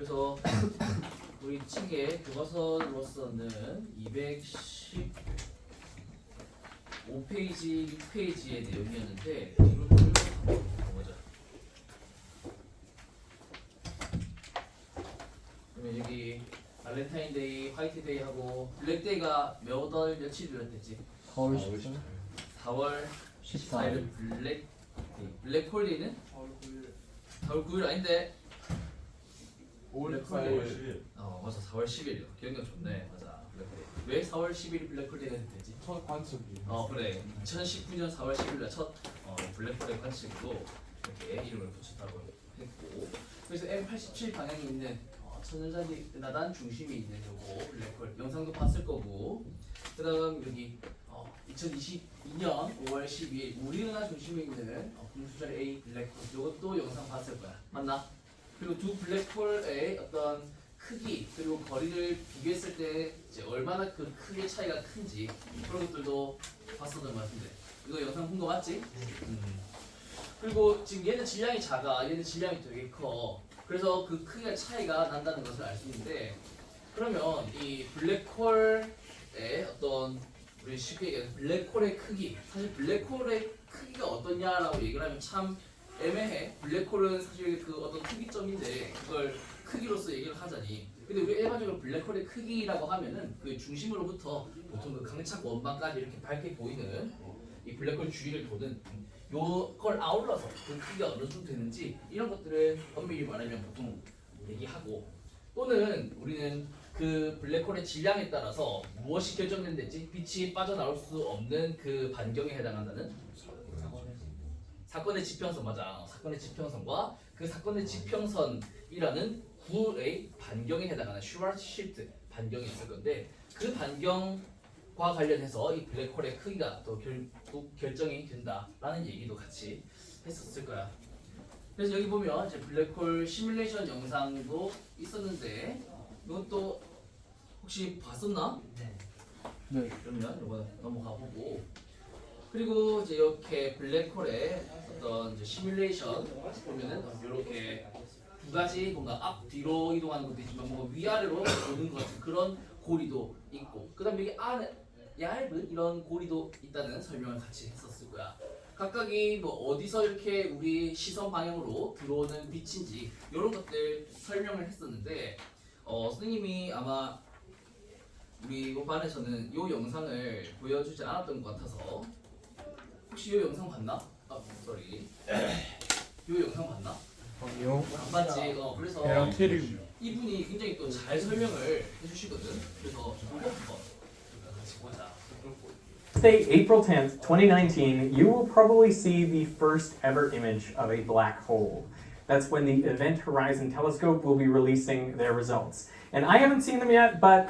그래서 우리 책의 교과서로서는 215페이지, 6페이지의 내용이었는데 이걸 한번 보자. 그러면 여기 발렌타인데이, 화이트데이하고 블랙데이가 몇 월 며칠이었댔지? 4월 10일 4월 14일 블랙홀데이는 4월 9일 아닌데 5월 10일. 맞아 4월 10일 기억력 좋네 맞아 블랙홀데이. 왜 4월 10일이 블랙홀데이가 됐지? 첫 관측이. 그래 2019년 4월 10일날 첫 블랙홀데이 관측으로 이렇게 이름을 붙였다고 했고 그래서 M87 방향이 있는 천연자리 나단 중심이 있는 요거 블랙홀 영상도 봤을 거고 그 다음 여기 2022년 5월 12일 우리은하 중심에 있는 분수자리 A 블랙홀 요것도 영상 봤을 거야 맞나? 그리고 두 블랙홀의 어떤 크기 그리고 거리를 비교했을 때 이제 얼마나 그 크기의 차이가 큰지 그런 것들도 봤었던 것 같은데 이거 영상 본 거 맞지? 그리고 지금 얘는 질량이 작아 얘는 질량이 되게 커 그래서 그 크기가 차이가 난다는 것을 알 수 있는데 그러면 이 블랙홀의 어떤 우리 쉽게 얘기하면 블랙홀의 크기 사실 블랙홀의 크기가 어떠냐라고 얘기를 하면 참 애매해. 블랙홀은 사실 그 어떤 특이점인데 그걸 크기로서 얘기를 하자니 근데 우리 일반적으로 블랙홀의 크기라고 하면은 그 중심으로부터 보통 그 강착 원반까지 이렇게 밝게 보이는 이 블랙홀 주위를 도는 요걸 아울러서 그 크기가 어느 정도 되는지 이런 것들을 엄밀히 말하면 보통 얘기하고 또는 우리는 그 블랙홀의 질량에 따라서 무엇이 결정된댔지? 빛이 빠져나올 수 없는 그 반경에 해당한다는 사건의 지평선 맞아. 사건의 지평선과 그 사건의 지평선이라는 구의 반경에 해당하는 슈바르트시프트 반경이 있을 건데 그 반경과 관련해서 이 블랙홀의 크기가 또 결국 결정이 된다라는 얘기도 같이 했었을 거야. 그래서 여기 보면 이제 블랙홀 시뮬레이션 영상도 있었는데 이것도 혹시 봤었나? 네. 그러면 이거 넘어가 보고 그리고 이제 이렇게 블랙홀의 어떤 이제 시뮬레이션 보면은 이렇게 두 가지 뭔가 앞 뒤로 이동하는 것도 있지만 뭔가 위아래로 도는 것 같은 그런 고리도 있고 그다음에 여기 안에 얇은 이런 고리도 있다는 설명을 같이 했었을 거야. 각각이 뭐 어디서 이렇게 우리 시선 방향으로 들어오는 빛인지 이런 것들 설명을 했었는데 선생님이 아마 우리 이번 반에서는 이 영상을 보여주지 않았던 것 같아서 혹시 이 영상 봤나? 쏘리 이 영상 봤나? 아니요. 안 봤지? 그래서 얘랑 테리 이분이 굉장히 또 잘 설명을 해주시거든. 그래서 한번 같이 보자. Say April 10th, 2019, you will probably see the first ever image of a black hole. That's when the Event Horizon Telescope will be releasing their results. And I haven't seen them yet, but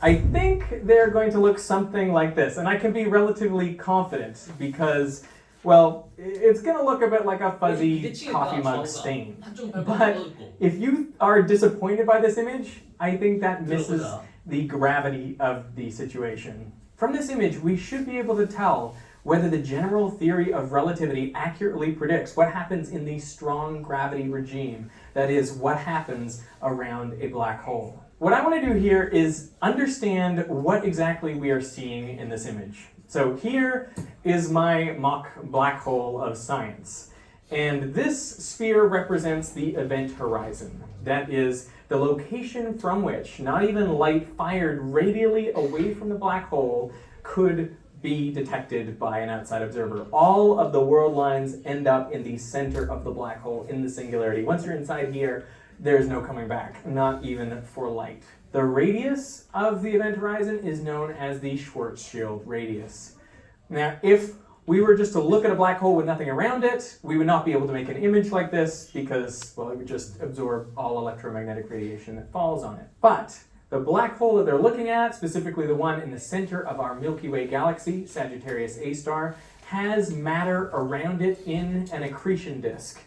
I think they're going to look something like this. And I can be relatively confident because, well, it's going to look a bit like a fuzzy coffee mug stain. But if you are disappointed by this image, I think that misses the gravity of the situation. From this image, we should be able to tell whether the general theory of relativity accurately predicts what happens in the strong gravity regime, that is, what happens around a black hole. What I want to do here is understand what exactly we are seeing in this image. So here is my mock black hole of science. And this sphere represents the event horizon. That is the location from which not even light fired radially away from the black hole could be detected by an outside observer. All of the world lines end up in the center of the black hole in the singularity. Once you're inside here, there's no coming back, not even for light. The radius of the event horizon is known as the Schwarzschild radius. Now, if we were just to look at a black hole with nothing around it, we would not be able to make an image like this because, well, it would just absorb all electromagnetic radiation that falls on it. But the black hole that they're looking at, specifically the one in the center of our Milky Way galaxy, Sagittarius A star, has matter around it in an accretion disk.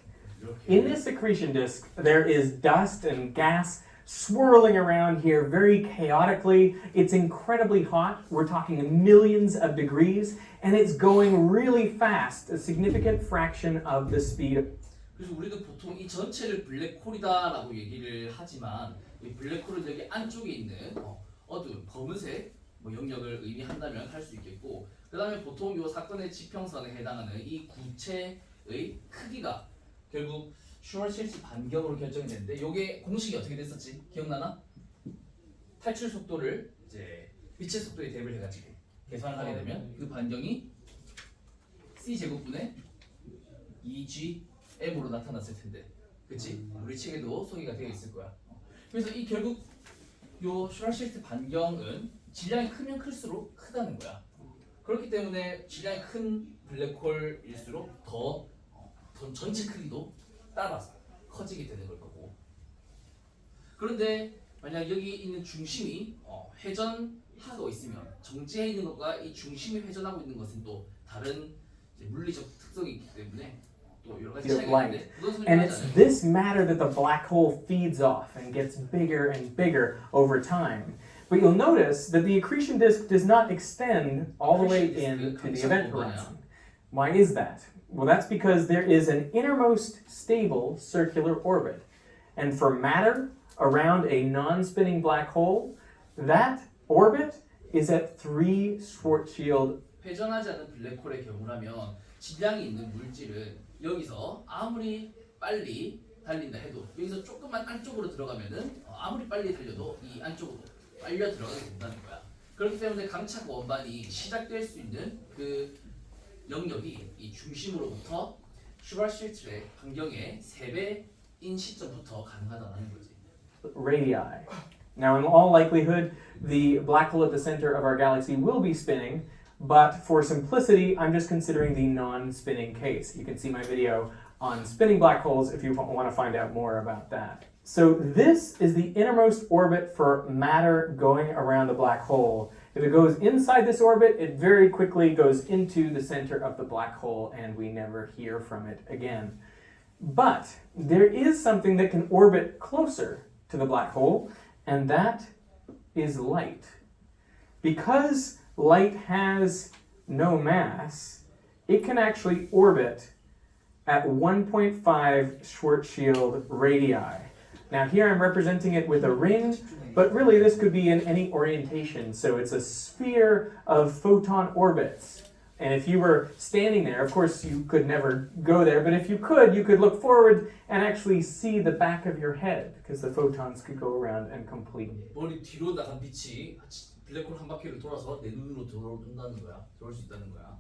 In this accretion disk, there is dust and gas swirling around here very chaotically. It's incredibly hot. We're talking millions of degrees, and it's going really fast, a significant fraction of the speed. 그래서 우리는 보통 이 전체를 블랙홀이다라고 얘기를 하지만 이 블랙홀은 여기 안쪽에 있는 어두운 검은색 영역을 의미한다면 할 수 있겠고, 그 다음에 보통 이 사건의 지평선에 해당하는 이 구체의 크기가 결국 슈왈츠실트 반경으로 결정이 되는데, 이게 공식이 어떻게 됐었지? 기억나나? 탈출 속도를 이제 빛의 속도에 대입을 해가지고 계산을 하게 되면 그 반경이 c 제곱분의 2gm으로 나타났을 텐데, 그치? 우리 책에도 소개가 되어 있을 거야. 그래서 이 결국 요 슈왈츠실트 반경은 질량이 크면 클수록 크다는 거야. 그렇기 때문에 질량이 큰 블랙홀일수록 더 전체 크기도 따라서 커지게 되는 걸 거고. 그런데 만약 여기 있는 중심이 회전하고 있으면, 정지해 있는 것과 이 중심이 회전하고 있는 것은 또 다른 이제 물리적 특성이 있기 때문에 또 여러 가지 차이가 있는데, 그건 And it's 설명하잖아요. this matter that the black hole feeds off and gets bigger and bigger over time. But you'll notice that the accretion disk does not extend all the way in to the event horizon. Why is that? Well, that's because there is an innermost stable circular orbit. And for matter around a non-spinning black hole, that orbit is at 3 Schwarzschild. 회전하지 않는 블랙홀의 경우라면 질량이 있는 물질은 여기서 아무리 빨리 달린다 해도 여기서 조금만 안쪽으로 들어가면은 아무리 빨리 달려도 이 안쪽으로 빨려 들어가게 된다는 거야. 그렇기 때문에 강착 원반이 시작될 수 있는 그 영역이 이 중심으로부터 슈발츠실트의 반경의 3배인 시점부터 가능하다는 거지. Radii. Now, in all likelihood, the black hole at the center of our galaxy will be spinning, but for simplicity, I'm just considering the non-spinning case. You can see my video on spinning black holes if you want to find out more about that. So this is the innermost orbit for matter going around the black hole. If it goes inside this orbit, it very quickly goes into the center of the black hole and we never hear from it again. But there is something that can orbit closer to the black hole, and that is light. Because light has no mass, it can actually orbit at 1.5 Schwarzschild radii. Now here I'm representing it with a ring, but really this could be in any orientation. So it's a sphere of photon orbits. And if you were standing there, of course you could never go there, but if you could look forward and actually see the back of your head, because the photons could go around and complete. 머리 뒤로 나간 빛이 블랙홀 한 바퀴를 돌아서 내 눈으로 들어온다는 거야. 들어올 수 있다는 거야.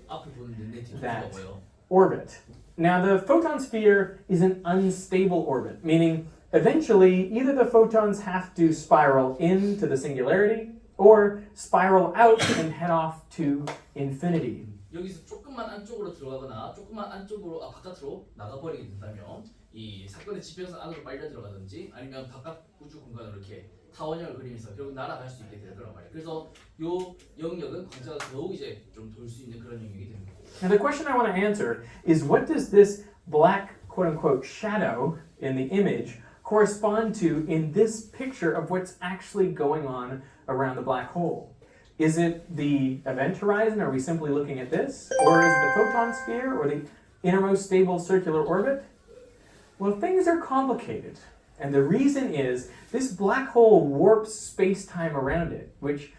앞에 보는 내 뒤로 That. 보여. Orbit. Now the photon sphere is an unstable orbit, meaning eventually either the photons have to spiral into the singularity or spiral out and head off to infinity. 여기서 조금만 안쪽으로 들어가거나 조금만 안쪽으로 바깥으로 나가버리게 된다면 이 사건의 지평선 안으로 빨려 들어가든지 아니면 바깥 우주 공간으로 이렇게 타원형을 그리면서 결국 날아갈 수 있게 되더란 말이야. 그래서 요 영역은 광자가 더욱 이제 좀 돌 수 있는 그런 영역이 되는 거고. Now the question I want to answer is, what does this black quote-unquote shadow in the image correspond to in this picture of what's actually going on around the black hole? Is it the event horizon? Are we simply looking at this? Or is it the photon sphere or the innermost stable circular orbit? Well, things are complicated. And the reason is this black hole warps space-time around it, which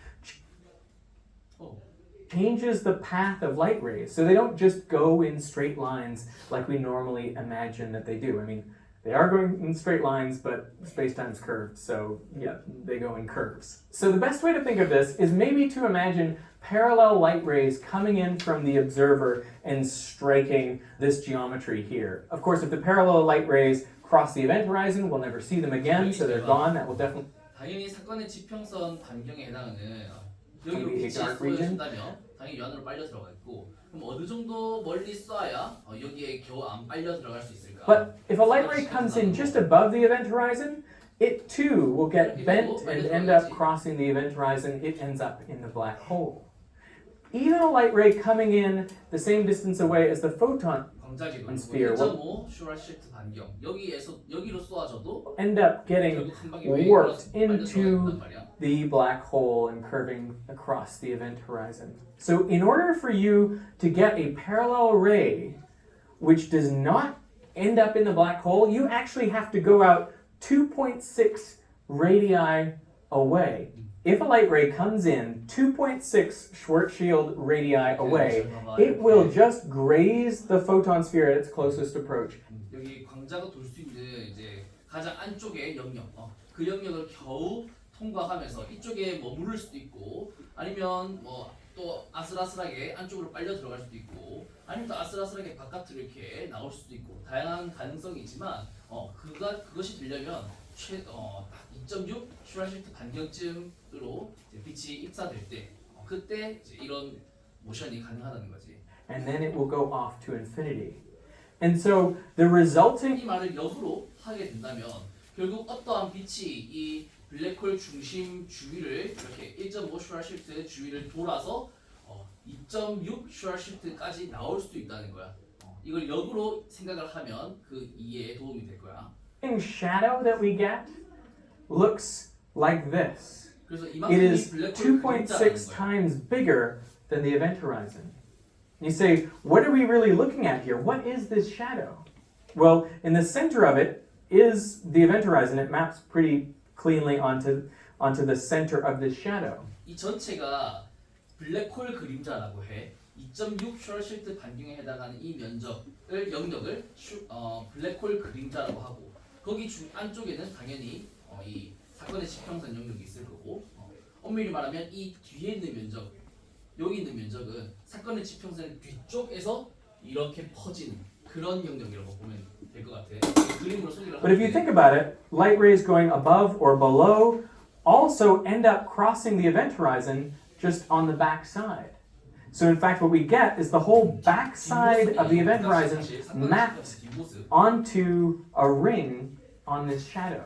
changes the path of light rays. So they don't just go in straight lines like we normally imagine that they do. I mean, they are going in straight lines, but space-time's curved, so yeah, they go in curves. So the best way to think of this is maybe to imagine parallel light rays coming in from the observer and striking this geometry here. Of course, if the parallel light rays cross the event horizon, we'll never see them again, so they're gone. That will definitely... 당연히 사건의 지평선 반경에 해당하는 여기로 Maybe a 빛이 dark region? 쏘여진다면 당연히 요 안으로 빨려 들어가 있고, 그럼 어느 정도 멀리 쏴야 여기에 겨우 안 빨려 들어갈 수 있을까? But if a light ray comes in just above the event horizon, it too will get bent and end up crossing the event horizon. It ends up in the black hole. Even a light ray coming in the same distance away as the photon 광자기도 sphere 1.5 슈왈츠실트 반경 여기로 쏘아져도 end up getting 결국 한 방에 왜 warped 빨려 들어가 into 있단 말이야. the black hole and curving across the event horizon. So in order for you to get a parallel ray which does not end up in the black hole, you actually have to go out 2.6 radii away. If a light ray comes in 2.6 Schwarzschild radii away, it will just graze the photon sphere at its closest approach. 여기 광자가 돌 수 있는 이제 가장 안쪽의 영역, 그 영역을 겨우 통과하면서 이쪽에 머무를 수도 있고, 아니면 뭐 또 아슬아슬하게 안쪽으로 빨려 들어갈 수도 있고, 아니면 또 아슬아슬하게 바깥으로 이렇게 나올 수도 있고, 다양한 가능성이 있지만 그것이 되려면 딱 2.6 슈라실트 반경쯤으로 이제 빛이 입사될 때 그때 이제 이런 모션이 가능하다는 거지. And then it will go off to infinity. And so the resulting 이 말을 역으로 하게 된다면 결국 어떠한 빛이 이 블랙홀 중심 주위를 이렇게 1.5 슈라실트 주위를 돌아서 2.6 슈라실트까지 나올 수도 있다는 거야. 이걸 역으로 생각을 하면 그 이해에 도움이 될 거야. shadow that we get looks like this. 그래서 It 이만큼이 is 블랙홀 2.6 그림자라는 거야. times bigger than the event horizon. You say, what are we really looking at here? What is this shadow? Well, in the center of it is the event horizon. It maps pretty cleanly onto the center of this shadow. 이 전체가 블랙홀 그림자라고 해. 2.6 슈라실트 반경에 해당하는 이 영역을 블랙홀 그림자라고 하고, 거기 안쪽에는 당연히 이 사건의 지평선 영역이 있을 거고, 엄밀히 말하면 이 뒤에 있는 면적, 여기 있는 면적은 사건의 지평선 뒤쪽에서 이렇게 퍼지는 그런 영역이라고 보면 될 것 같아. 그림으로 소개를 But if you think about it, light rays going above or below also end up crossing the event horizon just on the back side. So in fact what we get is the whole back side of the event horizon mapped onto a ring on this shadow.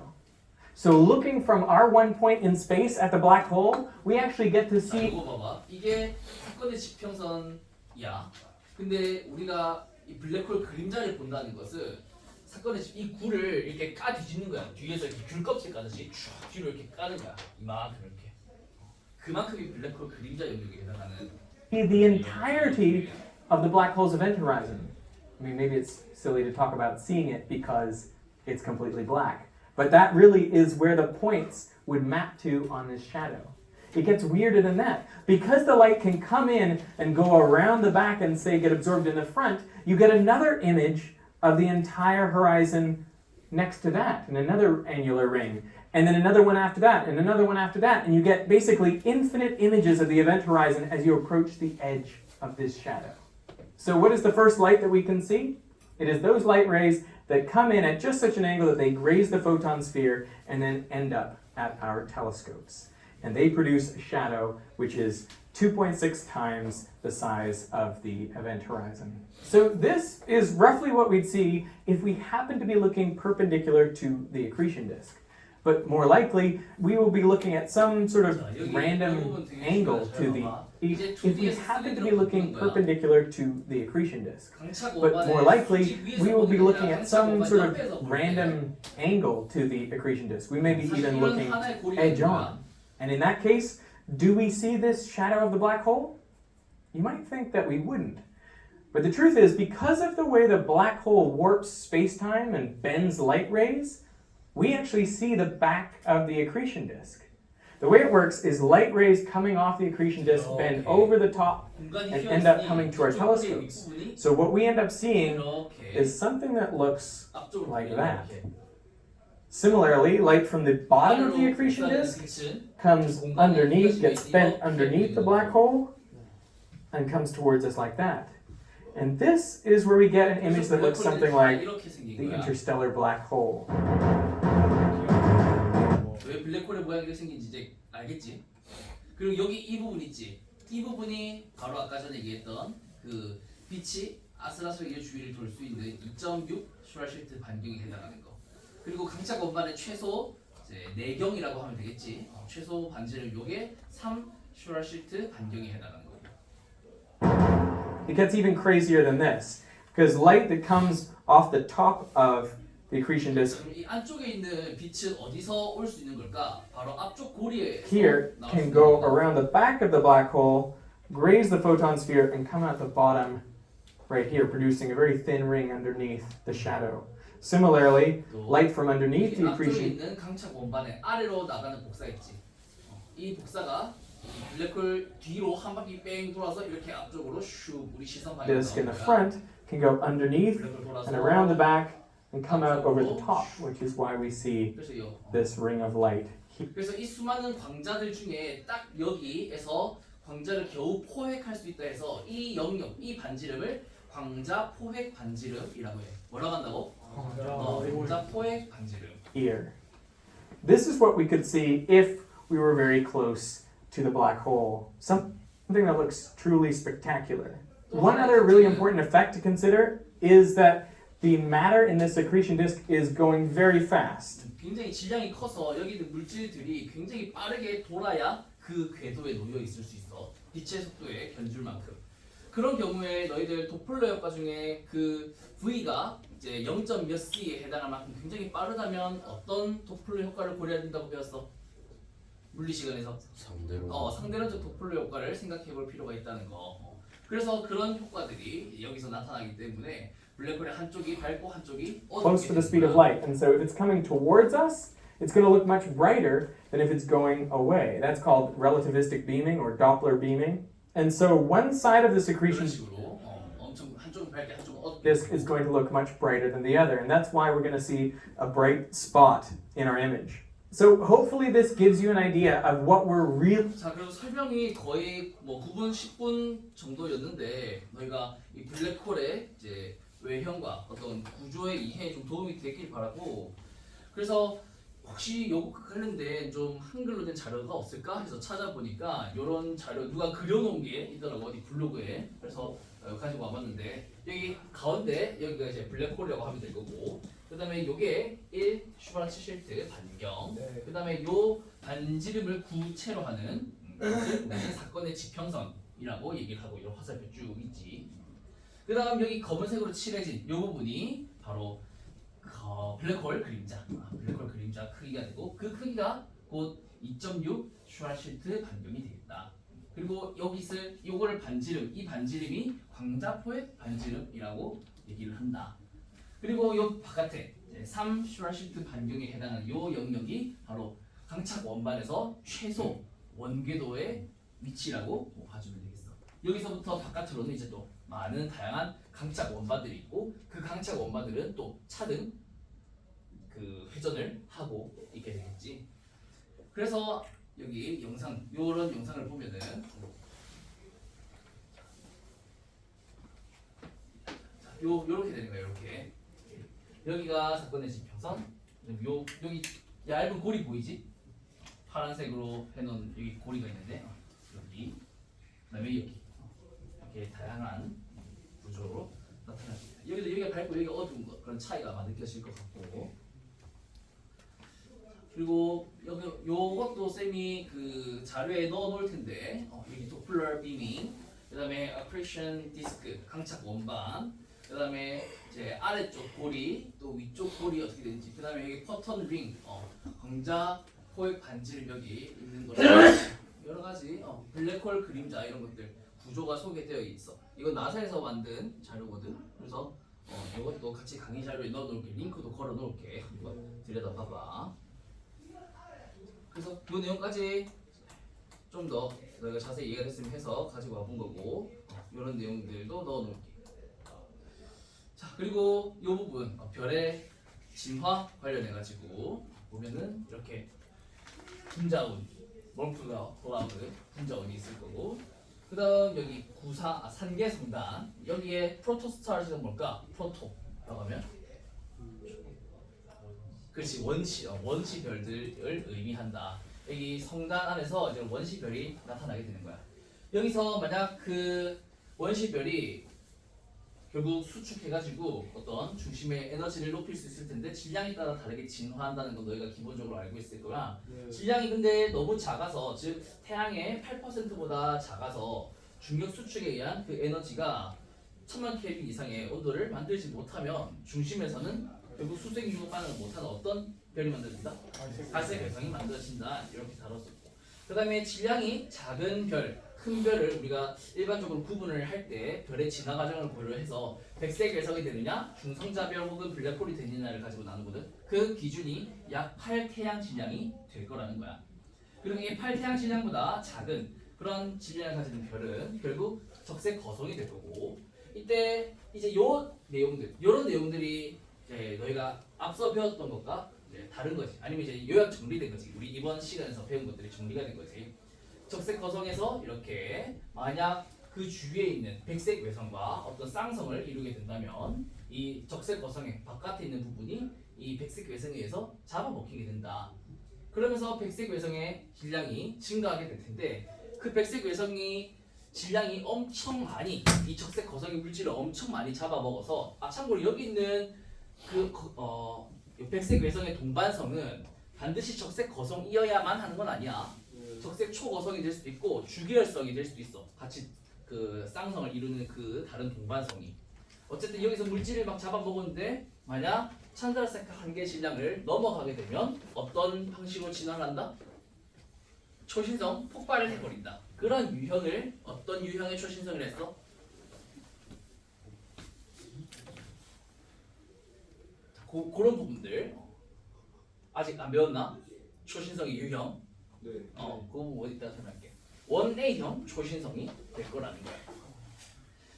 So looking from our one point in space at the black hole, we actually get to 자, see 이거 봐봐. 이게 사건의 지평선이야. 근데 우리가 이 블랙홀 그림자를 본다는 것은 사건의 이 굴을 이렇게 까 뒤집는 거야. 뒤에서 이렇게 귤 껍질 까듯이 쭉 뒤로 이렇게 까는 거야. 이만큼 이렇게. 그만큼이 블랙홀 그림자 영역에 해당하는. the entirety of the black hole's event horizon. I mean, maybe it's silly to talk about seeing it because it's completely black. But that really is where the points would map to on this shadow. It gets weirder than that. Because the light can come in and go around the back and say get absorbed in the front, you get another image of the entire horizon next to that, and another annular ring, and then another one after that, and another one after that, and you get basically infinite images of the event horizon as you approach the edge of this shadow. So what is the first light that we can see? It is those light rays that come in at just such an angle that they graze the photon sphere and then end up at our telescopes. And they produce a shadow which is 2.6 times the size of the event horizon. So this is roughly what we'd see if we happen to be looking perpendicular to the accretion disk. But more likely, we will be looking at some sort of random angle to the, if we happen to be looking perpendicular to the accretion disk. But more likely, we will be looking at some sort of random angle to the accretion disk. We may be even looking edge on. And in that case, do we see this shadow of the black hole? You might think that we wouldn't. But the truth is, because of the way the black hole warps space-time and bends light rays, we actually see the back of the accretion disk. The way it works is light rays coming off the accretion disk bend over the top and end up coming to our telescopes. So what we end up seeing is something that looks like that. Similarly, light from the bottom of the accretion disk comes underneath, gets bent underneath the black hole, and comes towards us like that. And this is where we get an image that looks something like the interstellar black hole. 왜 블랙홀의 모양이 이렇게 생긴지 이제 알겠지? 그리고 여기 이 부분 있지? 이 부분이 바로 아까 전에 얘기했던 그 빛이 아슬아슬하게 주위를 돌 수 있는 2.6 슈라실트 반경에 해당하는 거. 그리고 강차 건반의 최소 이제 내경이라고 하면 되겠지. 최소 반지름 요게 3 슈라실트 반경에 해당하는 거고. It gets even crazier than this, because light that comes off the top of the accretion disk 이 안쪽에 있는 빛은 어디서 올 수 있는 걸까? 바로 앞쪽 고리에서 here 나올 수 can 있는 go 거고. around the back of the black hole, graze the photon sphere, and come out the bottom right here, producing a very thin ring underneath the shadow. Similarly, 또 light from underneath the 앞쪽에 accretion 있는 강착 원반의 아래로 나가는 복사 있지. 이 복사가 블랙홀 뒤로 한 바퀴 뺑 돌아서 이렇게 앞쪽으로 슉 우리 시선 방향으로 disk in the 나오니까 front can go underneath 블랙홀 돌아서 and around the back and come out over the top, which is why we see 그래서 this ring of light. 그래서 이 수많은 광자들 중에 딱 여기에서 광자를 겨우 포획할 수 있다 해서 이 영역, 이 반지름을 광자 포획 반지름이라고 해. 뭐라고 한다고? 광자 포획 반지름. Here. This is what we could see if we were very close to the black hole. Something that looks truly spectacular. One other really important effect to consider is that the matter in this accretion disk is going very fast. 굉장히 질량이 커서 여기 있는 물질들이 굉장히 빠르게 돌아야 그 궤도에 놓여 있을 수 있어. 빛의 속도에 견줄 만큼. 그런 경우에 너희들 도플러 효과 중에 그 V가 이제 0. 몇 C에 해당할 만큼 굉장히 빠르다면 어떤 도플러 효과를 고려해야 된다고 배웠어? 물리 시간에서 상대론적 도플러 효과를 생각해 볼 필요가 있다는 거. 그래서 그런 효과들이 여기서 나타나기 때문에 블랙홀의 한쪽이 밝고 한쪽이 Close to the speed of light. And so if it's coming towards us, it's going to look much brighter than if it's going away. That's called relativistic beaming or Doppler beaming. And so one side of this 그런 accretion 식으로 엄청 한쪽은 밝게 한쪽은 어둡게 disk is going to look much brighter than the other. And that's why we're going to see a bright spot in our image. So hopefully this gives you an idea of what we're really 자, 그리고 설명이 거의 뭐 9분, 10분 정도였는데 너희가 이 블랙홀의 이제 외형과 어떤 구조의 이해에 좀 도움이 됐길 바라고 그래서 혹시 요거 관련된 좀 한글로 된 자료가 없을까 해서 찾아보니까 이런 자료 누가 그려놓은 게 있더라고 어디 블로그에 그래서 가지고 와봤는데 여기 가운데 여기가 이제 블랙홀이라고 하면 될 거고 그 다음에 요게 1 슈바라츠 실트 반경 그 다음에 요 반지름을 구체로 하는 것을 우리는 사건의 지평선이라고 얘기를 하고 이런 화살표 쭉 있지 그 다음 여기 검은색으로 칠해진 요 부분이 바로 블랙홀 그림자 블랙홀 그림자 크기가 되고 그 크기가 곧 2.6 슈바라츠실트 반경이 되겠다 그리고 여기 있을 요거를 반지름 이 반지름이 광자포의 반지름이라고 얘기를 한다 그리고 요 바깥에 3 슈바라츠실트 반경에 해당하는 요 영역이 바로 강착 원반에서 최소 원궤도의 위치라고 봐주면 되겠어. 여기서부터 바깥으로는 이제 또 많은 다양한 강착 원반들이 있고 그 강착 원반들은 또 차등 그 회전을 하고 있게 되겠지. 그래서 여기 영상 요런 영상을 보면은 요렇게 되는 거예요. 이렇게 여기가 사건의 지평선. 여기 얇은 고리 보이지? 파란색으로 해놓은 여기 고리가 있는데 여기 그다음에 여기 이렇게 다양한 구조로 나타납니다. 여기도 여기가 밝고 여기가 어두운 것 그런 차이가 아마 느껴질 것 같고 그리고 여기 요것도 쌤이 그 자료에 넣어놓을 텐데 여기 도플러 비밍 그다음에 accretion disk 강착 원반 그다음에 이제 아래쪽 고리 또 위쪽 고리 어떻게 되는지 그다음에 여기 퍼턴 링 광자 포획 반지름 여기 있는 거랑 여러 가지 블랙홀 그림자 이런 것들 구조가 소개되어 있어. 이건 나사에서 만든 자료거든. 그래서 이것도 같이 강의 자료에 넣어놓을게. 링크도 걸어놓을게. 한번 들여다봐봐. 그래서 이 내용까지 좀 더 너희가 자세히 이해가 됐으면 해서 가지고 와본 거고 이런 내용들도 넣어놓을게. 자 그리고 이 부분 별의 진화 관련해가지고 보면은 이렇게 분자운, 몰쿠라 콜라우드 분자운이 있을 거고 그 다음 여기 산계 성단 여기에 프로토스타즈는 뭘까? 프로토라고 하면 그렇지 원시별들을 의미한다. 여기 성단 안에서 이제 원시별이 나타나게 되는 거야. 여기서 만약 그 원시별이 결국 수축해가지고 어떤 중심의 에너지를 높일 수 있을 텐데 질량에 따라 다르게 진화한다는 건 너희가 기본적으로 알고 있을 거라 질량이 근데 너무 작아서 즉 태양의 8%보다 작아서 중력 수축에 의한 그 에너지가 1000만 켈빈 이상의 온도를 만들지 못하면 중심에서는 결국 수색 유도 반응을 못하는 어떤 별이 만들어진다? 갈색 별성이 만들어진다 이렇게 다뤘었고 그 다음에 질량이 작은 별 큰 별을 우리가 일반적으로 구분을 할 때 별의 진화 과정을 고려해서 백색 외성이 되느냐, 중성자별 혹은 블랙홀이 되느냐를 가지고 나누거든. 그 기준이 약 8태양 질량이 될 거라는 거야. 그리고 이 8태양 질량보다 작은 그런 질량을 가지는 별은 결국 적색 거성이 될 거고, 이때 이제 요 내용들, 요런 내용들이 이제 너희가 앞서 배웠던 것과 이제 다른 거지. 아니면 이제 요약 정리된 거지. 우리 이번 시간에서 배운 것들이 정리가 된 거지. 적색 거성에서 이렇게 만약 그 주위에 있는 백색 외성과 어떤 쌍성을 이루게 된다면 이 적색 거성의 바깥에 있는 부분이 이 백색 외성에 의해서 잡아먹히게 된다. 그러면서 백색 외성의 질량이 증가하게 될 텐데, 그 백색 외성이 질량이 엄청 많이, 이 적색 거성의 물질을 엄청 많이 잡아먹어서, 참고로 여기 있는 백색 외성의 동반성은 반드시 적색 거성이어야만 하는 건 아니야. 적색 초거성이 될 수도 있고 주계열성이 될 수도 있어. 같이 그 쌍성을 이루는 그 다른 동반성이. 어쨌든 여기서 물질을 막 잡아먹었는데 만약 찬자색 한계 질량을 넘어가게 되면 어떤 방식으로 진화를 한다? 초신성 폭발을 해버린다. 그런 유형을, 어떤 유형의 초신성을 했어? 그런 부분들 아직 안 배웠나? 초신성의 유형. 네. 그거 어디다 설명할게. 1A형 초신성이 될 거라는 거야.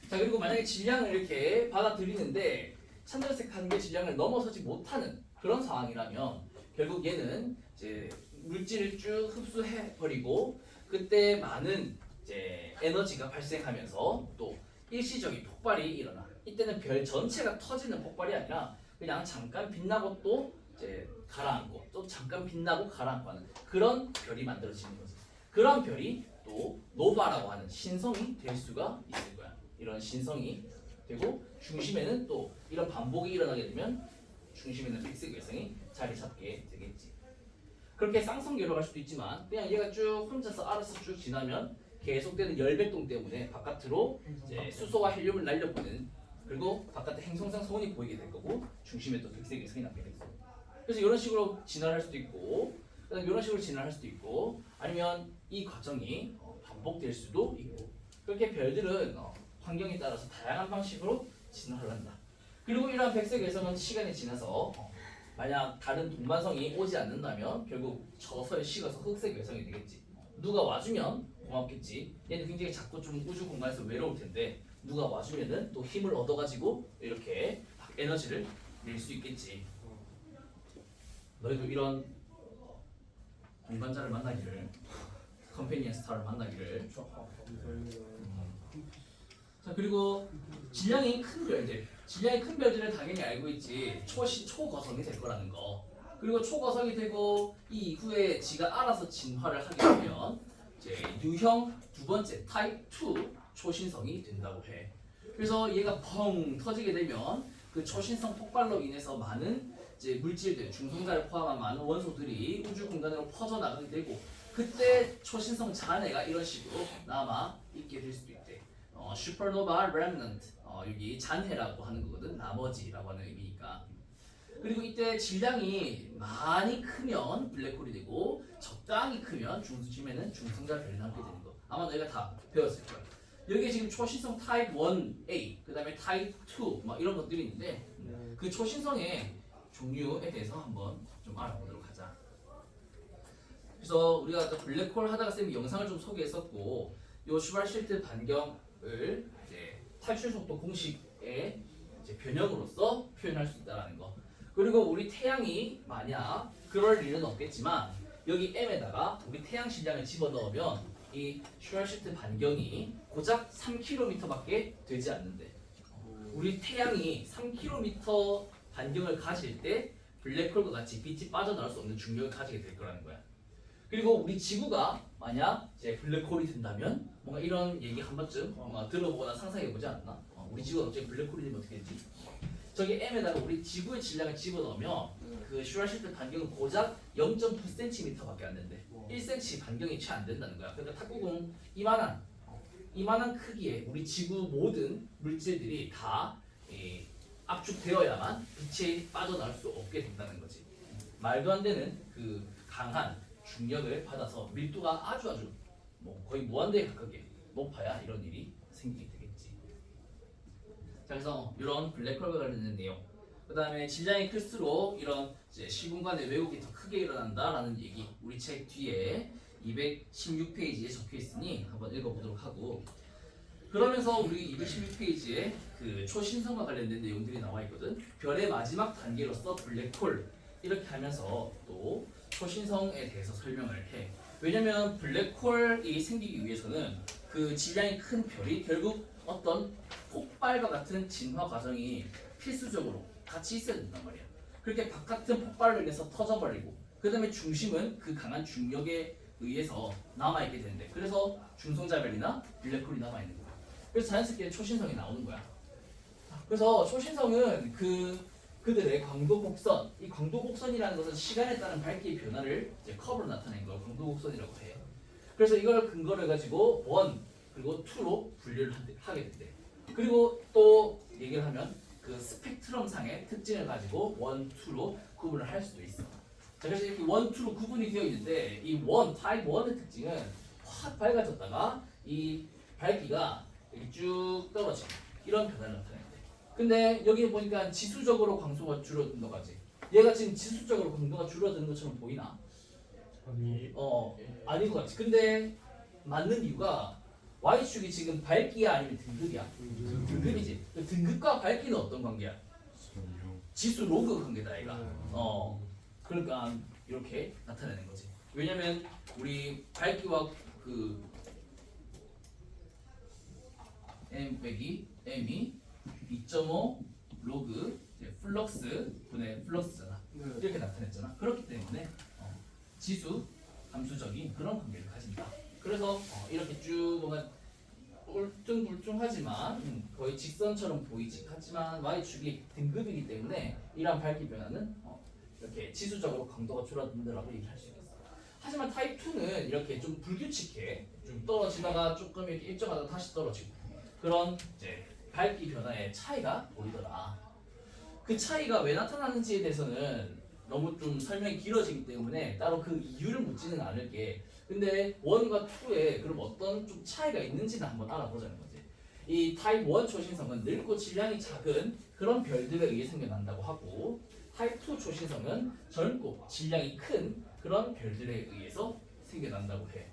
자, 그리고 만약에 질량을 이렇게 받아들이는데 찬자색 한계 질량을 넘어서지 못하는 그런 상황이라면 결국 얘는 이제 물질을 쭉 흡수해 버리고 그때 많은 이제 에너지가 발생하면서 또 일시적인 폭발이 일어나. 이때는 별 전체가 터지는 폭발이 아니라 그냥 잠깐 빛나고 또 이제 가라앉고 또 잠깐 빛나고 가라앉고 하는 그런 별이 만들어지는 거지. 그런 별이 또 노바라고 하는 신성이 될 수가 있을 거야. 이런 신성이 되고 중심에는 또 이런 반복이 일어나게 되면 중심에는 백색 외성이 자리 잡게 되겠지. 그렇게 쌍성계로 갈 수도 있지만 그냥 얘가 쭉 혼자서 알아서 쭉 지나면 계속되는 열백동 때문에 바깥으로 이제 수소와 헬륨을 날려보는, 그리고 바깥에 행성상 소원이 보이게 될 거고 중심에 또 백색 외성이 남게 되겠어. 그래서 이런 식으로 진화를 할 수도 있고, 그다음에 이런 식으로 진화를 할 수도 있고, 아니면 이 과정이 반복될 수도 있고. 그렇게 별들은 환경에 따라서 다양한 방식으로 진화를 한다. 그리고 이러한 백색 외성은 시간이 지나서 만약 다른 동반성이 오지 않는다면 결국 저서에 식어서 흑색 외성이 되겠지. 누가 와주면 고맙겠지. 얘는 굉장히 작고 좀 우주 공간에서 외로울 텐데 누가 와주면은 또 힘을 얻어가지고 이렇게 에너지를 낼 수 있겠지. 너희도 이런 동반자를 만나기를, 컴패니언 스타를 만나기를. 자, 그리고 질량이 큰 별들, 질량이 큰 별들은 당연히 알고 있지. 초거성이 될 거라는 거. 그리고 초거성이 되고 이 이후에 지가 알아서 진화를 하게 되면 이제 유형 두 번째 타입 2 초신성이 된다고 해. 그래서 얘가 펑 터지게 되면 그 초신성 폭발로 인해서 많은 이제 물질들, 중성자를 포함한 많은 원소들이 우주 공간으로 퍼져나가게 되고, 그때 초신성 잔해가 이런 식으로 남아 있게 될 수도 있대. 슈퍼노바 레미넌트, 여기 잔해라고 하는 거거든. 나머지라고 하는 의미니까. 그리고 이때 질량이 많이 크면 블랙홀이 되고 적당히 크면 중심에는 중성자 별이 남게 되는 거. 아마 너희가 다 배웠을 거야. 여기 지금 초신성 타입 1A, 그 다음에 타입 2, 막 이런 것들이 있는데 그 초신성의 종류에 대해서 한번 좀 알아보도록 하자. 그래서 우리가 또 블랙홀 하다가 쌤이 영상을 좀 소개했었고, 요 슈발실트 반경을 이제 탈출 속도 공식의 이제 변형으로서 표현할 수 있다라는 거. 그리고 우리 태양이 만약 그럴 일은 없겠지만 여기 M에다가 우리 태양 질량을 집어넣으면 이 슈발실트 반경이 고작 3km밖에 되지 않는데, 우리 태양이 3km 반경을 가질 때 블랙홀과 같이 빛이 빠져나올 수 없는 중력을 가지게 될 거라는 거야. 그리고 우리 지구가 만약 이제 블랙홀이 된다면 뭔가 이런 얘기 한 번쯤 들어보거나 상상해보지 않나? 우리 지구가 갑자기 블랙홀이 되면 어떻게 되지? 저기 M에다가 우리 지구의 질량을 집어넣으면 그 슈발실트 반경은 고작 0.9cm밖에 안 된대. 1cm 반경이 채 안 된다는 거야. 그러니까 탁구공 이만한 크기의 우리 지구 모든 물질들이 다 압축되어야만 빛이 빠져나올 수 없게 된다는 거지. 말도 안 되는 그 강한 중력을 받아서 밀도가 아주 뭐 거의 무한대에 가깝게 높아야 이런 일이 생기게 되겠지. 자, 그래서 이런 블랙홀과 관련된 내용. 그 다음에 질량이 클수록 이런 이제 시공간의 왜곡이 더 크게 일어난다라는 얘기. 우리 책 뒤에 216페이지에 적혀 있으니 한번 읽어보도록 하고. 그러면서 우리 216페이지에 그 초신성과 관련된 내용들이 나와 있거든. 별의 마지막 단계로서 블랙홀 이렇게 하면서 또 초신성에 대해서 설명을 해. 왜냐면 블랙홀이 생기기 위해서는 그 질량이 큰 별이 결국 어떤 폭발과 같은 진화 과정이 필수적으로 같이 있어야 된단 말이야. 그렇게 같은 폭발로 인해서 터져버리고 그 다음에 중심은 그 강한 중력에 의해서 남아있게 되는데 그래서 중성자별이나 블랙홀이 남아있는 거야. 그래서 자연스럽게 초신성이 나오는 거야. 그래서 초신성은 그들의 광도 곡선, 이 광도 곡선이라는 것은 시간에 따른 밝기의 변화를 이제 커브로 나타낸 걸 광도 곡선이라고 해. 그래서 이걸 근거로 해가지고 1 그리고 2로 분류를 하게 된대. 그리고 또 얘기를 하면 그 스펙트럼상의 특징을 가지고 1, 2로 구분을 할 수도 있어. 자, 그래서 이렇게 1, 2로 구분이 되어 있는데 이 타입 1의 특징은 확 밝아졌다가 이 밝기가 이렇게 쭉 떨어지고 이런 변화를 나타내는데. 근데 여기 보니까 지수적으로 광도가 줄어든 거 같지? 얘가 지금 지수적으로 광도가 줄어드는 것처럼 보이나? 아닌 것 같지. 근데 맞는 이유가 Y축이 지금 밝기야 아니면 등급이야? 등급이지. 그 등급과 밝기는 어떤 관계야? 지수 로그 관계다 얘가. 그러니까 이렇게 나타내는 거지. 왜냐면 우리 밝기와 그 m 빼기 m이 2.5 로그 플럭스 분의 플럭스잖아. 이렇게 나타냈잖아. 그렇기 때문에 지수 함수적인 그런 관계를 가진다. 그래서 이렇게 쭉 보면 울퉁불퉁하지만 거의 직선처럼 보이지. 하지만 y축이 등급이기 때문에 이러한 밝기 변화는 이렇게 지수적으로 강도가 줄어든다라고 얘기할 수 있겠어. 하지만 타입 2는 이렇게 좀 불규칙해. 좀 떨어지다가 조금 이렇게 일정하다 다시 떨어지고 그런 이제 밝기 변화의 차이가 보이더라. 그 차이가 왜 나타나는지에 대해서는 너무 좀 설명이 길어지기 때문에 따로 그 이유를 묻지는 않을게. 근데 1과 2에 그럼 어떤 좀 차이가 있는지는 한번 알아보자는 거지. 이 타입 1 초신성은 늙고 질량이 작은 그런 별들에 의해 생겨난다고 하고 타입 2 초신성은 젊고 질량이 큰 그런 별들에 의해서 생겨난다고 해.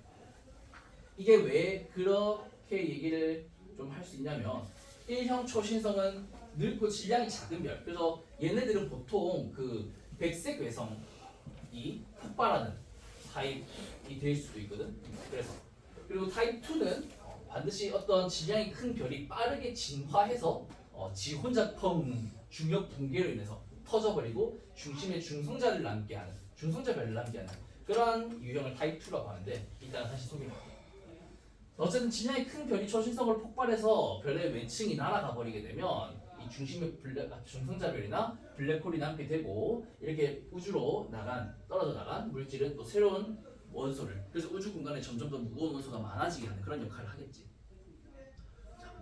이게 왜 그렇게 얘기를 좀 할 수 있냐면 1형 초신성은 늙고 질량이 작은 별. 그래서 얘네들은 보통 그 백색 외성이 폭발하는 타입이 될 수도 있거든. 그래서 그리고 타입 2는 반드시 어떤 질량이 큰 별이 빠르게 진화해서 지 혼자 펑 중력 붕괴로 인해서 터져버리고 중심에 중성자를 남게 하는 중성자별을 남게 하는 그러한 유형을 타입 2라고 하는데 이따가 다시 소개할게요. 어쨌든 질량이 큰 별이 초신성을 폭발해서 별의 외층이 날아가 버리게 되면 이 중심에 중성자별이나 블랙홀이 남게 되고 이렇게 우주로 떨어져 나간 물질은 또 새로운 원소를 그래서 우주 공간에 점점 더 무거운 원소가 많아지게 하는 그런 역할을 하겠지.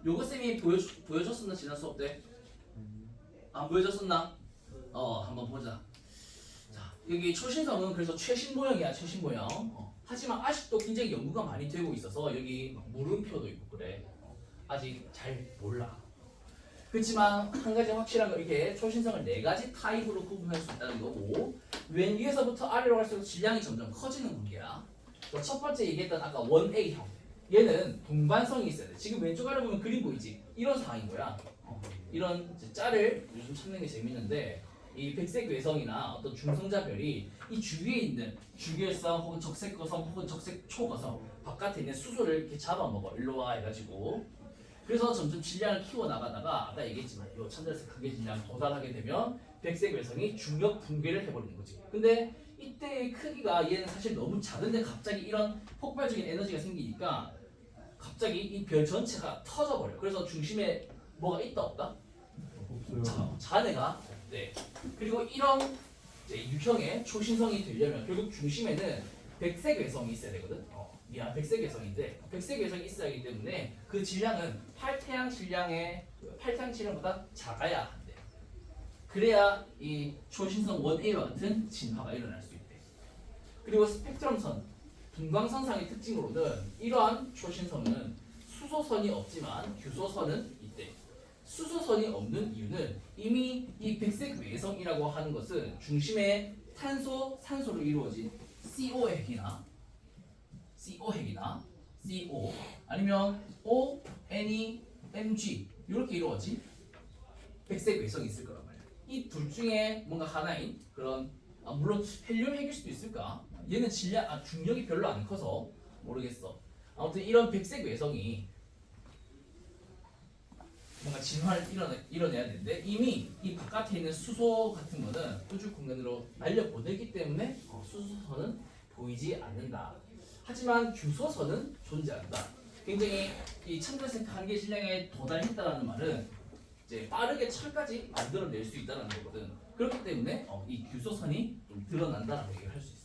요거 쌤이 보여줬었나 지난 수업 때? 안 보여줬었나? 한번 보자. 자, 여기 초신성은 그래서 최신 모형이야, 최신 모형. 하지만 아직도 굉장히 연구가 많이 되고 있어서 여기 물음표도 있고 그래. 아직 잘 몰라. 그렇지만 한 가지 확실한 건 이렇게 초신성을 4가지 타입으로 구분할 수 있다는 거고 왼 위에서부터 아래로 갈수록 질량이 점점 커지는 관계야. 첫 번째 얘기했던 아까 1A형 얘는 동반성이 있어야 돼. 지금 왼쪽 아래 보면 그림 보이지? 이런 상황인 거야. 이런 짤을 요즘 찾는 게 재밌는데 이 백색 외성이나 어떤 중성자별이 이 주위에 있는 주계성 혹은 적색거성 혹은 적색초거성 바깥에 있는 수소를 이렇게 잡아먹어. 일로 와 해가지고 그래서 점점 질량을 키워 나가다가 아까 얘기했지만 이 천자색 극의 질량 도달하게 되면 백색 외성이 중력 붕괴를 해버리는 거지. 근데 이때의 크기가 얘는 사실 너무 작은데 갑자기 이런 폭발적인 에너지가 생기니까 갑자기 이 별 전체가 터져버려. 그래서 중심에 뭐가 있다 없다? 없어요. 잔해가 없대. 그리고 이런 이제 유형의 초신성이 되려면 결국 중심에는 백색 외성이 있어야 되거든. 백색 외성인데 백색 외성이 있어야 하기 때문에 그 질량은 팔태양 질량보다 작아야 한대. 그래야 이 초신성 1A와 같은 진화가 일어날 수 있대. 그리고 스펙트럼선, 분광선상의 특징으로는 이러한 초신성은 수소선이 없지만 규소선은 있대. 수소선이 없는 이유는 이미 이 백색 외성이라고 하는 것은 중심에 탄소, 산소로 이루어진 CO 핵이나 CO 아니면 O, N, Mg 이렇게 이루어진 백색 외성이 있을 거란 말이야. 이 둘 중에 뭔가 하나인 그런 물론 헬륨 핵일 수도 있을까? 얘는 중력이 별로 안 커서 모르겠어. 아무튼 이런 백색 외성이 뭔가 진화를 이뤄내야 되는데 이미 이 바깥에 있는 수소 같은 거는 우주 공간으로 날려보내기 때문에 수소선은 보이지 않는다. 하지만 규소선은 존재한다. 굉장히 이 참전생 한계 질량에 도달했다라는 말은 이제 빠르게 철까지 만들어낼 수 있다는 거거든. 그렇기 때문에 이 규소선이 좀 드러난다라고 얘기를 할 수 있어.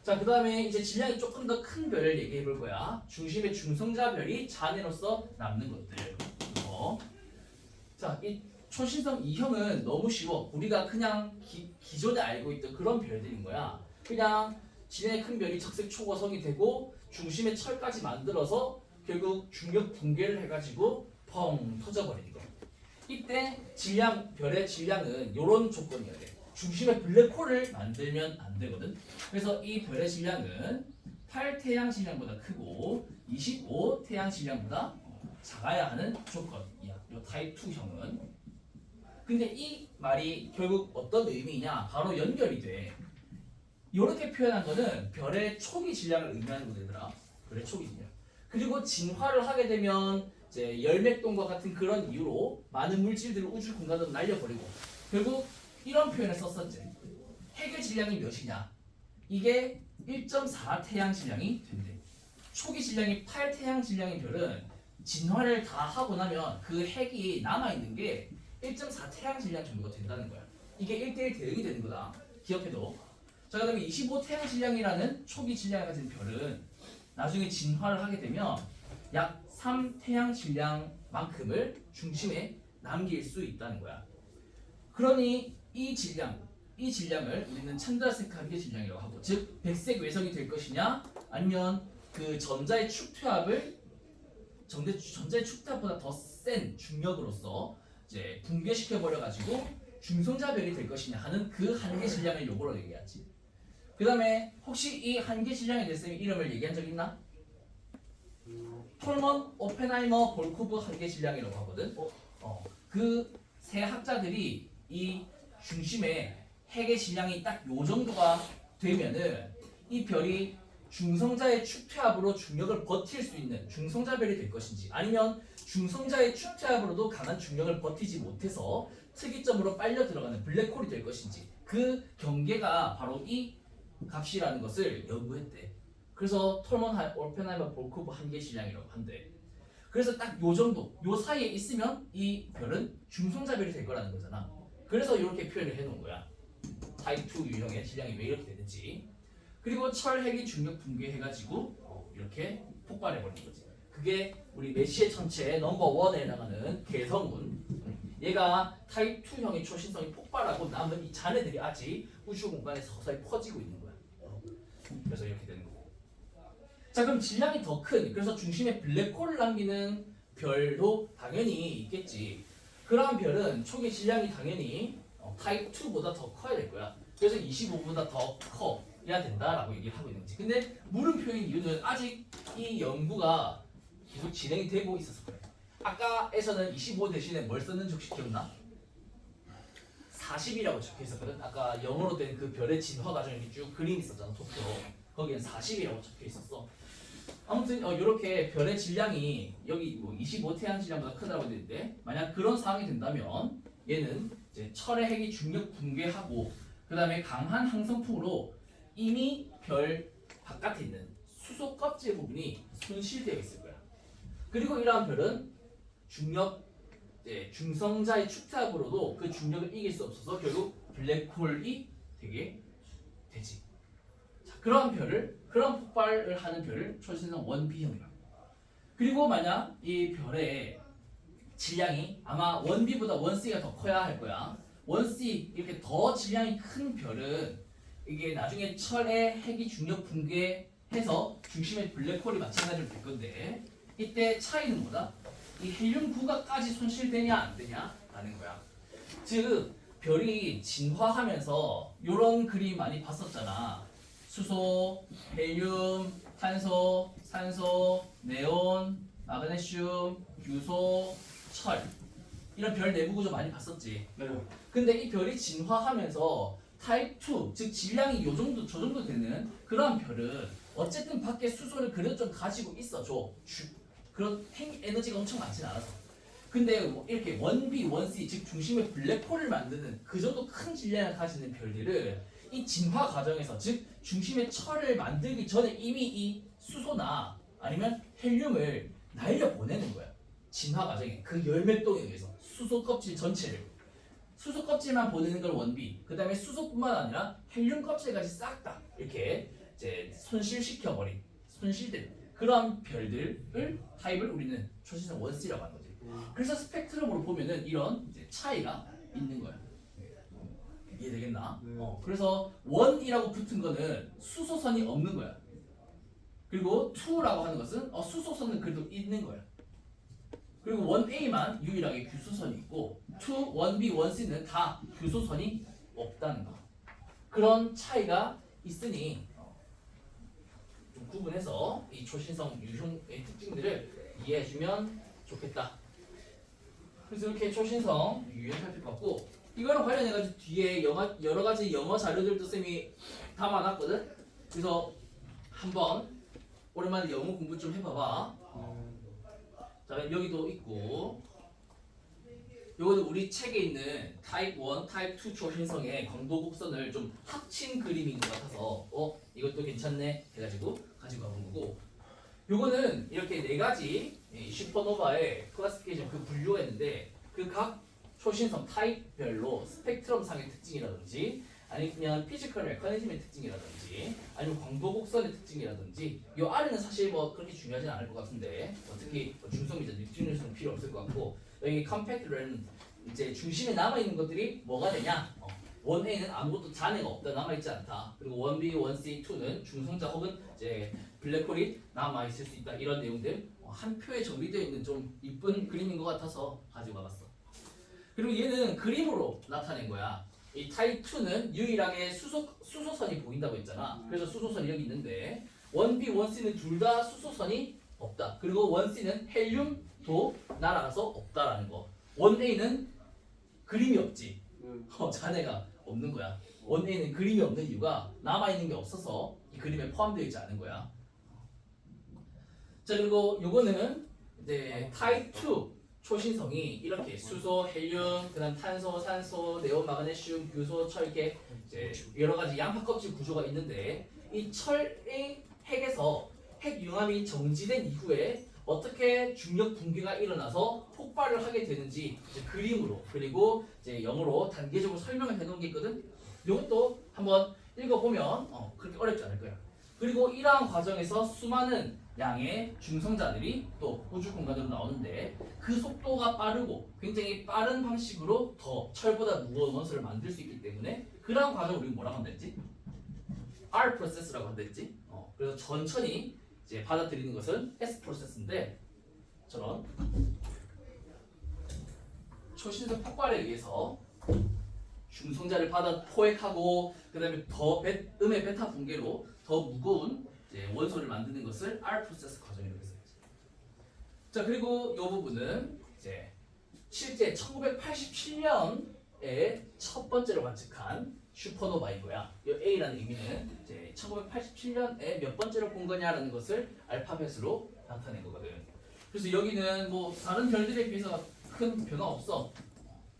자, 그 다음에 이제 질량이 조금 더 큰 별을 얘기해 볼 거야. 중심의 중성자별이 잔해로서 남는 것들. 자, 이 초신성 2형은 너무 쉬워. 우리가 그냥 기존에 알고 있던 그런 별들인 거야. 그냥 질량이 큰 별이 적색 초고성이 되고 중심에 철까지 만들어서 결국 중력 붕괴를 해가지고 펑 터져버리는 거. 이때 별의 질량은 이런 조건이어야 돼. 중심에 블랙홀을 만들면 안 되거든. 그래서 이 별의 질량은 8태양 질량보다 크고 25태양 질량보다 작아야 하는 조건이야. 이 타입 2형은. 근데 이 말이 결국 어떤 의미냐? 바로 연결이 돼. 이렇게 표현한 거는 별의 초기 질량을 의미하는 거더라. 별의 초기 질량. 그리고 진화를 하게 되면 이제 열맥동과 같은 그런 이유로 많은 물질들을 우주 공간으로 날려버리고 결국 이런 표현을 썼었지. 핵의 질량이 몇이냐? 이게 1.4태양 질량이 된대. 초기 질량이 8태양 질량의 별은 진화를 다 하고 나면 그 핵이 남아있는 게 1.4태양 질량 정도가 된다는 거야. 이게 1대1 대응이 되는 거다. 기억해도. 자, 그 다음에 25태양 질량이라는 초기 질량을 가진 별은 나중에 진화를 하게 되면 약 3태양 질량만큼을 중심에 남길 수 있다는 거야. 그러니 이 질량을 우리는 찬드라세크 한계 질량이라고 하고, 즉 백색 외성이 될 것이냐 아니면 그 전자의 축투압보다 더 센 중력으로서 이제 붕괴시켜 버려 가지고 중성자별이 될 것이냐 하는 그 한계 질량을 요거로 얘기하지. 그 다음에 혹시 이 한계 질량에 대해서 이름을 얘기한 적 있나? 톨먼, 오펜하이머, 볼쿠브 한계 질량이라고 하거든. 그 세 학자들이 이 중심에 핵의 질량이 딱 요 정도가 되면은 이 별이 중성자의 축퇴압으로 중력을 버틸 수 있는 중성자별이 될 것인지, 아니면 중성자의 축퇴압으로도 강한 중력을 버티지 못해서 특이점으로 빨려 들어가는 블랙홀이 될 것인지, 그 경계가 바로 이 값이라는 것을 연구했대. 그래서 톨먼, 오펜하이머, 볼쿠브 한계 질량이라고 한대. 그래서 딱 요 정도, 요 사이에 있으면 이 별은 중성자별이 될 거라는 거잖아. 그래서 이렇게 표현을 해놓은 거야. 타입 2 유형의 질량이 왜 이렇게 되는지. 그리고 철핵이 중력 붕괴해가지고 이렇게 폭발해버리는 거지. 그게 우리 메시의 천체의 넘버 1에 해당하는 개성운. 얘가 타입 2형의 초신성이 폭발하고 남은 이 잔해들이 아직 우주 공간에 서서히 퍼지고 있는 거야. 그래서 이렇게 되는 거고. 자, 그럼 질량이 더 큰, 그래서 중심에 블랙홀을 남기는 별도 당연히 있겠지. 그러한 별은 초기 질량이 당연히 타입 2보다 더 커야 될 거야. 그래서 25보다 더 커야 된다라고 얘기를 하고 있는 거지. 근데 물음표인 이유는 아직 이 연구가 계속 진행이 되고 있어서 그래. 아까에서는 25 대신에 뭘 썼는지 혹시 기억나? 40이라고 적혀 있었거든. 아까 영어로 된 그 별의 진화 과정 이렇게 쭉 그림이 있었잖아, 도표로. 거기엔 40이라고 적혀 있었어. 아무튼 이렇게 별의 질량이 여기 뭐 25태양 질량보다 크다고 되어 있는데, 만약 그런 상황이 된다면 얘는 이제 철의 핵이 중력 붕괴하고 그 다음에 강한 항성풍으로 이미 별 바깥에 있는 수소 껍질 부분이 손실되어 있을 거야. 그리고 이러한 별은 중성자의 축퇴압으로도 그 중력을 이길 수 없어서 결국 블랙홀이 되게 되지. 자, 그런 폭발을 하는 별을 초신성 1B형이라고. 그리고 만약 이 별의 질량이 아마 1B보다 1C가 더 커야 할 거야. 1C 이렇게 더 질량이 큰 별은 이게 나중에 철의 핵이 중력 붕괴해서 중심에 블랙홀이 마찬가지로 될 건데, 이때 차이는 뭐다? 이 헬륨 9가까지 손실되냐 안 되냐 라는 거야. 즉 별이 진화하면서 이런 그림 많이 봤었잖아. 수소, 헬륨, 탄소, 산소, 네온, 마그네슘, 규소, 철 이런 별 내부 구조 많이 봤었지. 네. 근데 이 별이 진화하면서 타입 2, 즉 질량이 요 정도 저 정도 되는 그러한 별은 어쨌든 밖에 수소를 그래도 좀 가지고 있어줘. 그런 에너지가 엄청 많지는 않아서. 근데 뭐 이렇게 1B, 1C 즉 중심에 블랙홀을 만드는 그 정도 큰 질량을 가지는 별들을 이 진화 과정에서 즉 중심에 철을 만들기 전에 이미 이 수소나 아니면 헬륨을 날려 보내는 거야. 진화 과정에 그 열몇 동에 의해서 수소 껍질 전체를 수소 껍질만 보내는 걸 1B 그 다음에 수소뿐만 아니라 헬륨 껍질까지 싹 다 이렇게 이제 손실시켜버린 손실된 그런 별들을 타입을 우리는 초신성 1C라고 하는 거지. 그래서 스펙트럼으로 보면은 이런 이제 차이가 있는 거야. 이해되겠나? 그래서 1이라고 붙은 거는 수소선이 없는 거야. 그리고 2라고 하는 것은 수소선은 그래도 있는 거야. 그리고 1A만 유일하게 규소선이 있고 1B, 1C는 다 규소선이 없다는 거. 그런 차이가 있으니 좀 구분해서 이 초신성 유형의 특징들을 이해해주면 좋겠다. 그래서 이렇게 초신성 유형 살펴봤고 이거랑 관련해가지고 뒤에 여러 가지 영어 자료들도 쌤이 담아놨거든. 그래서 한번 오랜만에 영어 공부 좀 해봐봐. 자 여기도 있고 요거는 우리 책에 있는 타입 1, 타입 2 초신성의 광도 곡선을 좀 합친 그림인 것 같아서 이것도 괜찮네 해가지고 가지고 와본 거고 요거는 이렇게 네 가지 슈퍼노바의 클래시피케이션 그 분류가 있는데 그 각 초신성 타입별로 스펙트럼 상의 특징이라든지 아니면 피지컬 메커니즘의 특징이라든지 아니면 광도 곡선의 특징이라든지 요 아래는 사실 뭐 그렇게 중요하진 않을 것 같은데 특히 중성미자 뉴트리노스는 필요 없을 것 같고 여기 컴팩트는 이제 중심에 남아있는 것들이 뭐가 되냐 1A는 아무것도 잔해가 없다 남아있지 않다 그리고 1B, 1C, 2는 중성자 혹은 이제 블랙홀이 남아있을 수 있다 이런 내용들 한 표에 정리되어 있는 좀 이쁜 그림인 것 같아서 가지고 와봤어. 그리고 얘는 그림으로 나타낸 거야. 이 타입 2는 유일하게 수소선이 보인다고 했잖아. 그래서 수소선이 여기 있는데 1B, 1C는 둘 다 수소선이 없다. 그리고 1C는 헬륨도 날아가서 없다라는 거. 1A는 그림이 없지. 잔해가 없는 거야. 1A는 그림이 없는 이유가 남아있는 게 없어서 이 그림에 포함되어 있지 않은 거야. 자 그리고 요거는 이제 타입 2 초신성이 이렇게 수소, 헬륨, 그다음 탄소, 산소, 네온, 마그네슘, 규소, 철 이렇게 이제 여러 가지 양파 껍질 구조가 있는데 이 철의 핵에서 핵 융합이 정지된 이후에 어떻게 중력 붕괴가 일어나서 폭발을 하게 되는지 이제 그림으로 그리고 이제 영어로 단계적으로 설명을 해놓은 게 있거든. 이것도 한번 읽어보면 그렇게 어렵지 않을 거야. 그리고 이러한 과정에서 수많은 양의 중성자들이 또 우주 공간으로 나오는데 그 속도가 빠르고 굉장히 빠른 방식으로 더 철보다 무거운 원소를 만들 수 있기 때문에 그러한 과정을 우리가 뭐라고 한다 했지? R 프로세스라고 한다 했지? 그래서 천천히 이제 받아들이는 것은 S 프로세스인데 저런 초신성 폭발에 의해서 중성자를 받아 포획하고 그 다음에 더 음의 베타 붕괴로 더 무거운 이제 원소를 만드는 것을 R 프로세스 과정이라고 했어요. 자 그리고 이 부분은 이제 실제 1987년에 첫 번째로 관측한 슈퍼노바인 거야. 이 A라는 의미는 이제 1987년에 몇 번째로 본 거냐라는 것을 알파벳으로 나타낸 거거든. 그래서 여기는 뭐 다른 별들에 비해서 큰 변화 없어.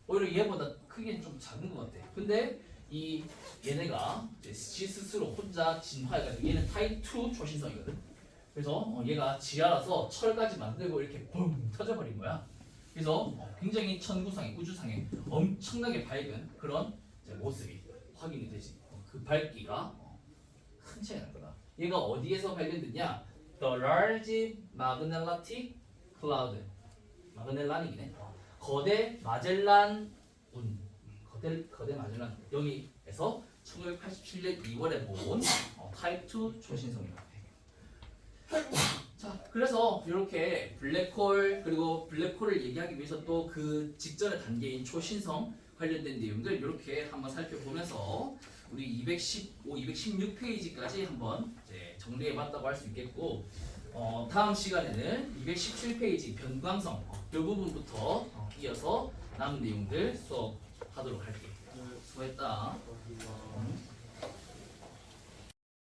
오히려 얘보다 크기는 좀 작은 것 같아. 근데 이 얘네가 이제 지 스스로 혼자 진화해가지고 얘는 타입 2 초신성이거든. 그래서 얘가 지하라서 철까지 만들고 이렇게 붕 터져버린 거야. 그래서 굉장히 천구상에 우주상에 엄청나게 밝은 그런 이제 모습이 확인이 되지. 그 밝기가 큰 차이가 날 거다. 얘가 어디에서 발견됐냐? The Large Magellanic Cloud. 마글렐란이네. 거대 마젤란 운. 거대 마젤란 여기에서 1987년 2월에 본 타입 2 초신성입니다. 자, 그래서 이렇게 블랙홀 그리고 블랙홀을 얘기하기 위해서 또 그 직전의 단계인 초신성 관련된 내용들 이렇게 한번 살펴보면서 우리 215, 216페이지까지 한번 이제 정리해봤다고 할 수 있겠고 다음 시간에는 217페이지 변광성 이 부분부터 이어서 남은 내용들 수업하도록 할게요. 수고했다.